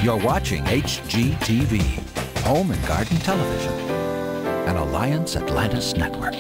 You're watching HGTV, Home and Garden Television, an Alliance Atlantis network.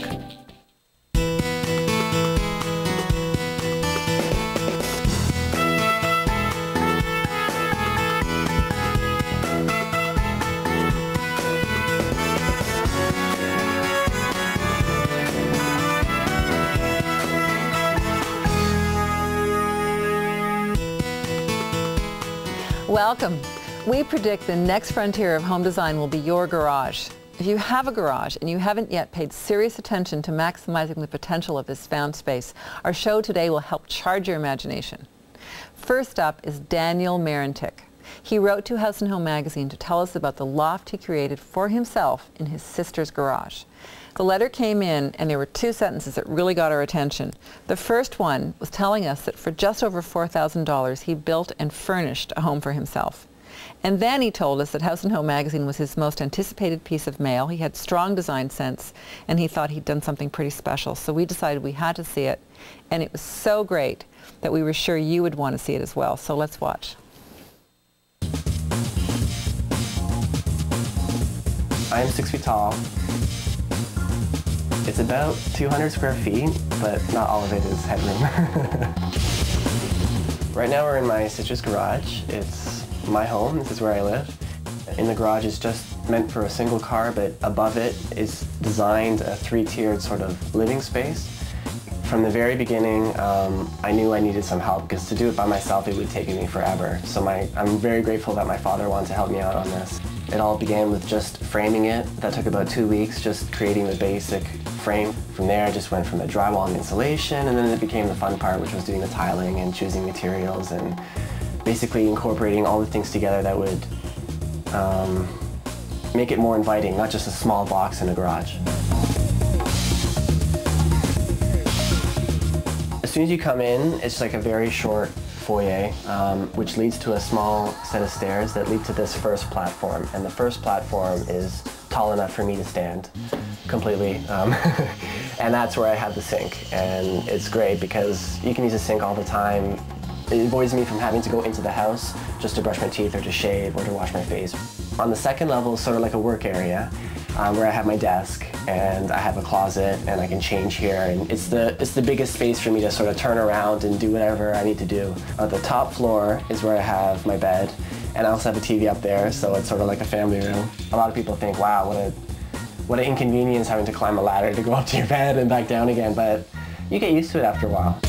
Welcome. We predict the next frontier of home design will be your garage. If you have a garage and you haven't yet paid serious attention to maximizing the potential of this found space, our show today will help charge your imagination. First up is Daniel Marentic. He wrote to House and Home magazine to tell us about the loft he created for himself in his sister's garage. The letter came in and there were two sentences that really got our attention. The first one was telling us that for just over $4,000 he built and furnished a home for himself. And then he told us that House and Home magazine was his most anticipated piece of mail. He had strong design sense and he thought he'd done something pretty special. So we decided we had to see it, and it was so great that we were sure you would want to see it as well. So let's watch. I am 6 feet tall. It's about 200 square feet, but not all of it is headroom. Right now we're in my sister's garage. It's my home. This is where I live. In the garage is just meant for a single car, but above it is designed a three-tiered sort of living space. From the very beginning, I knew I needed some help because to do it by myself, it would take me forever. So I'm very grateful that my father wanted to help me out on this. It all began with just framing it. That took about 2 weeks, just creating the basic frame. From there, I just went from the drywall and insulation, and then it became the fun part, which was doing the tiling and choosing materials and basically incorporating all the things together that would make it more inviting, not just a small box in a garage. As soon as you come in, it's like a very short foyer, which leads to a small set of stairs that lead to this first platform. And the first platform is tall enough for me to stand completely. And that's where I have the sink. And it's great because you can use a sink all the time. It avoids me from having to go into the house just to brush my teeth or to shave or to wash my face. On the second level is sort of like a work area where I have my desk and I have a closet and I can change here, and it's the biggest space for me to sort of turn around and do whatever I need to do. The top floor is where I have my bed, and I also have a TV up there, so it's sort of like a family room. A lot of people think, wow, what an inconvenience having to climb a ladder to go up to your bed and back down again, but you get used to it after a while.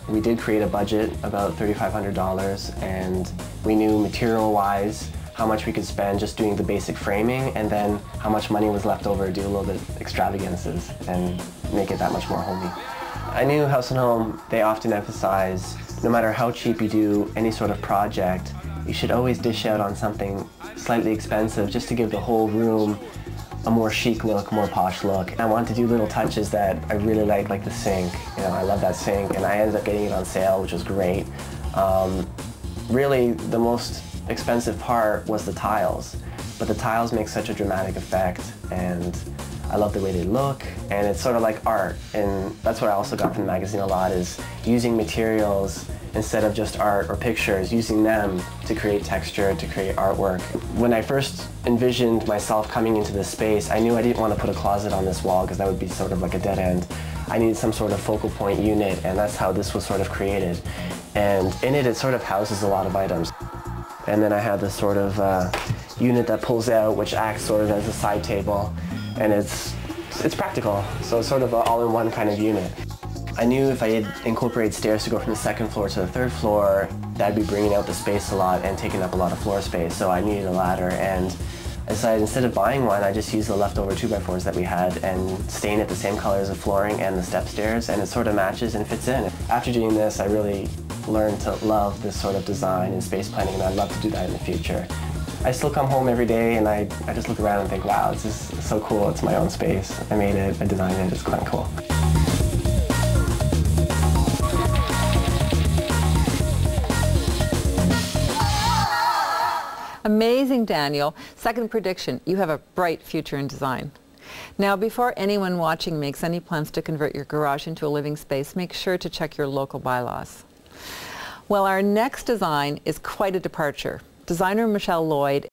We did create a budget, about $3,500, and we knew material-wise how much we could spend just doing the basic framing, and then how much money was left over to do a little bit extravagances and make it that much more homey. I knew House and Home, they often emphasize, no matter how cheap you do any sort of project, you should always dish out on something slightly expensive just to give the whole room a more chic look, more posh look. I wanted to do little touches that I really like the sink. You know, I love that sink, and I ended up getting it on sale, which was great. Really, the most expensive part was the tiles, but the tiles make such a dramatic effect, and I love the way they look, and it's sort of like art, and that's what I also got from the magazine a lot, is using materials instead of just art or pictures, using them to create texture, to create artwork. When I first envisioned myself coming into this space, I knew I didn't want to put a closet on this wall because that would be sort of like a dead end. I needed some sort of focal point unit, and that's how this was sort of created. And in it, it sort of houses a lot of items. And then I had this sort of unit that pulls out, which acts sort of as a side table, and it's practical, so it's sort of an all-in-one kind of unit. I knew if I had incorporated stairs to go from the second floor to the third floor, that'd be bringing out the space a lot and taking up a lot of floor space, so I needed a ladder, and I decided instead of buying one, I just used the leftover 2x4s that we had and stain it the same color as the flooring and the step stairs, and it sort of matches and fits in. After doing this, I really learned to love this sort of design and space planning, and I'd love to do that in the future. I still come home every day and I just look around and think, wow, this is so cool, it's my own space. I made it, I designed it, it's quite cool. Amazing, Daniel. Second prediction, you have a bright future in design. Now, before anyone watching makes any plans to convert your garage into a living space, make sure to check your local bylaws. Well, our next design is quite a departure. Designer Michelle Lloyd